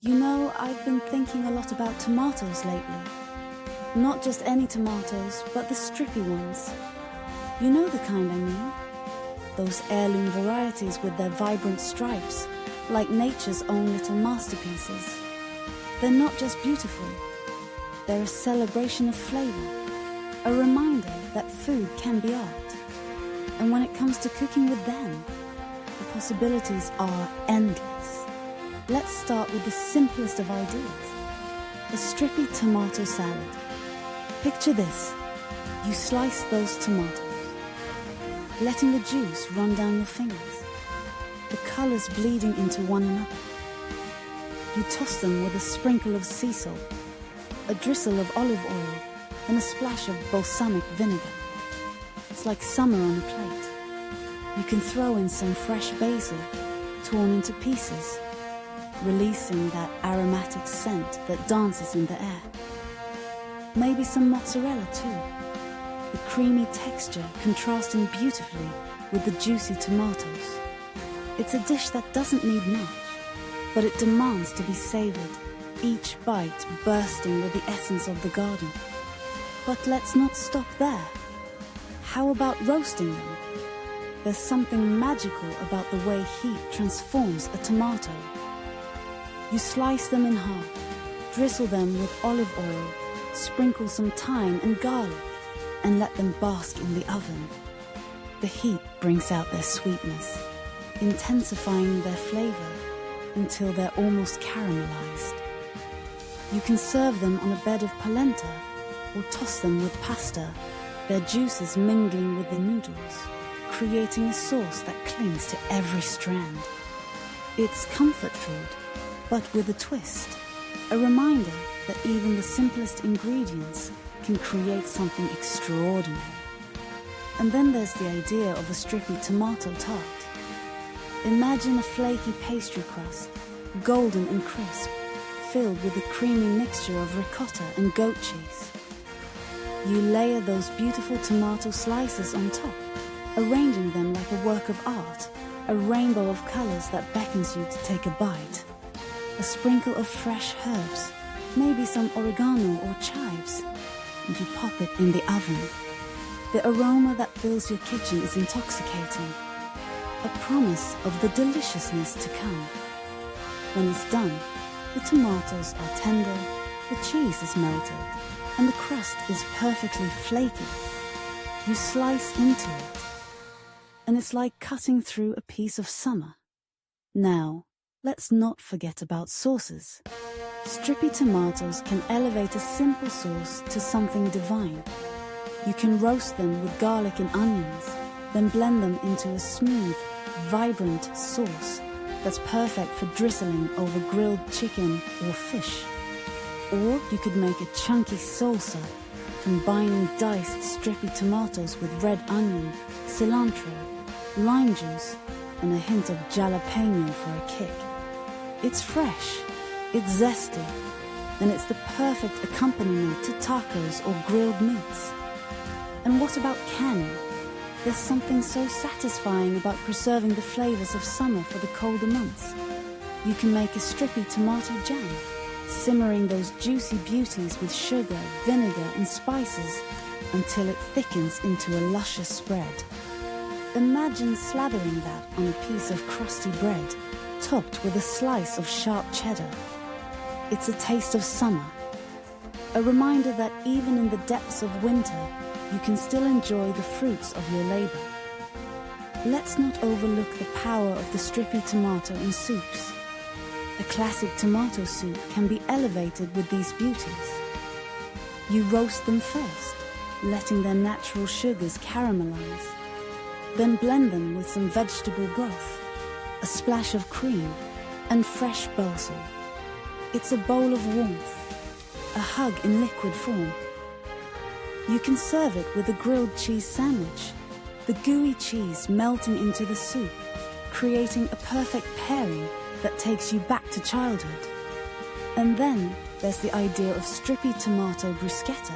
You know, I've been thinking a lot about tomatoes lately. Not just any tomatoes, but the strippy ones. You know the kind I mean? Those heirloom varieties with their vibrant stripes, like nature's own little masterpieces. They're not just beautiful, they're a celebration of flavor, a reminder that food can be art. And when it comes to cooking with them, the possibilities are endless. Let's start with the simplest of ideas, a strippy tomato salad. Picture this, you slice those tomatoes, letting the juice run down your fingers, the colors bleeding into one another. You toss them with a sprinkle of sea salt, a drizzle of olive oil, and a splash of balsamic vinegar. It's like summer on a plate. You can throw in some fresh basil, torn into pieces, releasing that aromatic scent that dances in the air. Maybe some mozzarella too, the creamy texture contrasting beautifully with the juicy tomatoes. It's a dish that doesn't need much, but it demands to be savored, each bite bursting with the essence of the garden. But let's not stop there. How about roasting them? There's something magical about the way heat transforms a tomato. You slice them in half, drizzle them with olive oil, sprinkle some thyme and garlic, and let them bask in the oven. The heat brings out their sweetness, intensifying their flavor until they're almost caramelized. You can serve them on a bed of polenta or toss them with pasta, their juices mingling with the noodles, creating a sauce that clings to every strand. It's comfort food, but with a twist, a reminder that even the simplest ingredients can create something extraordinary. And then there's the idea of a strippy tomato tart. Imagine a flaky pastry crust, golden and crisp, filled with a creamy mixture of ricotta and goat cheese. You layer those beautiful tomato slices on top, arranging them like a work of art, a rainbow of colors that beckons you to take a bite. A sprinkle of fresh herbs, maybe some oregano or chives, and you pop it in the oven. The aroma that fills your kitchen is intoxicating, a promise of the deliciousness to come. When it's done, the tomatoes are tender, the cheese is melted, and the crust is perfectly flaky. You slice into it, and it's like cutting through a piece of summer. Now, let's not forget about sauces. Strippy tomatoes can elevate a simple sauce to something divine. You can roast them with garlic and onions, then blend them into a smooth, vibrant sauce that's perfect for drizzling over grilled chicken or fish. Or you could make a chunky salsa, combining diced strippy tomatoes with red onion, cilantro, lime juice, and a hint of jalapeno for a kick. It's fresh, it's zesty, and it's the perfect accompaniment to tacos or grilled meats. And what about canning? There's something so satisfying about preserving the flavors of summer for the colder months. You can make a strippy tomato jam, simmering those juicy beauties with sugar, vinegar, and spices until it thickens into a luscious spread. Imagine slathering that on a piece of crusty bread, topped with a slice of sharp cheddar. It's a taste of summer, a reminder that even in the depths of winter, you can still enjoy the fruits of your labor. Let's not overlook the power of the strippy tomato in soups. A classic tomato soup can be elevated with these beauties. You roast them first, letting their natural sugars caramelize. Then blend them with some vegetable broth, a splash of cream, and fresh basil. It's a bowl of warmth, a hug in liquid form. You can serve it with a grilled cheese sandwich, the gooey cheese melting into the soup, creating a perfect pairing that takes you back to childhood. And then there's the idea of strippy tomato bruschetta.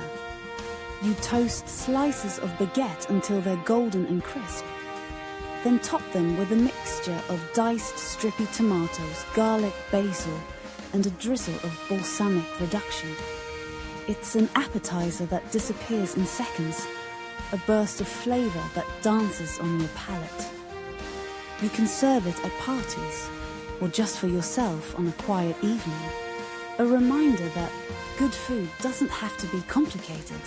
You toast slices of baguette until they're golden and crisp. Then top them with a mixture of diced strippy tomatoes, garlic, basil, and a drizzle of balsamic reduction. It's an appetizer that disappears in seconds, a burst of flavor that dances on your palate. You can serve it at parties, or just for yourself on a quiet evening. A reminder that good food doesn't have to be complicated.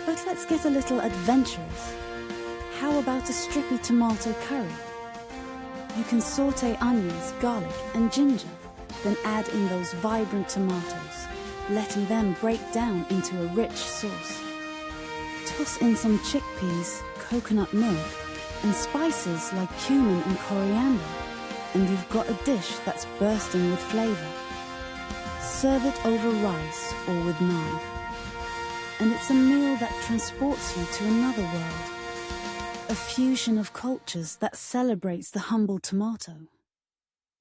But let's get a little adventurous. How about a strippy tomato curry? You can saute onions, garlic and ginger, then add in those vibrant tomatoes, letting them break down into a rich sauce. Toss in some chickpeas, coconut milk, and spices like cumin and coriander, and you've got a dish that's bursting with flavor. Serve it over rice or with naan, and it's a meal that transports you to another world. A fusion of cultures that celebrates the humble tomato.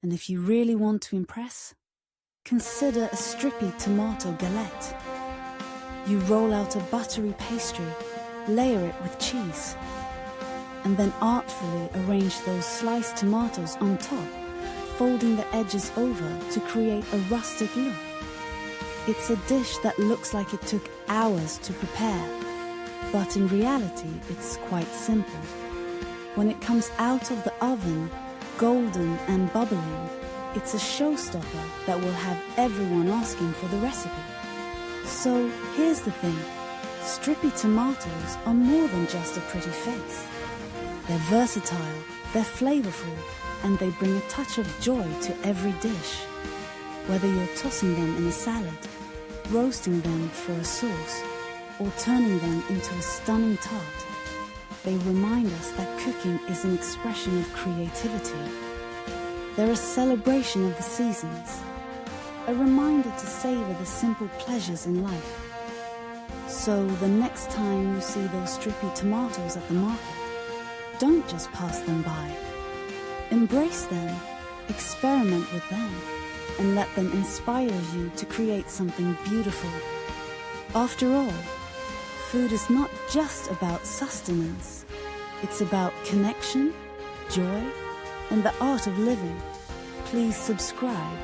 And if you really want to impress, consider a strippy tomato galette. You roll out a buttery pastry, layer it with cheese, and then artfully arrange those sliced tomatoes on top, folding the edges over to create a rustic look. It's a dish that looks like it took hours to prepare, but in reality it's quite simple. When it comes out of the oven, golden and bubbling, it's a showstopper that will have everyone asking for the recipe. So here's the thing, strippy tomatoes are more than just a pretty face. They're versatile, they're flavorful, and they bring a touch of joy to every dish. Whether you're tossing them in a salad, roasting them for a sauce, or turning them into a stunning tart, they remind us that cooking is an expression of creativity. They're a celebration of the seasons, a reminder to savor the simple pleasures in life. So the next time you see those strippy tomatoes at the market, don't just pass them by. Embrace them, experiment with them, and let them inspire you to create something beautiful. After all, food is not just about sustenance. It's about connection, joy, and the art of living. Please subscribe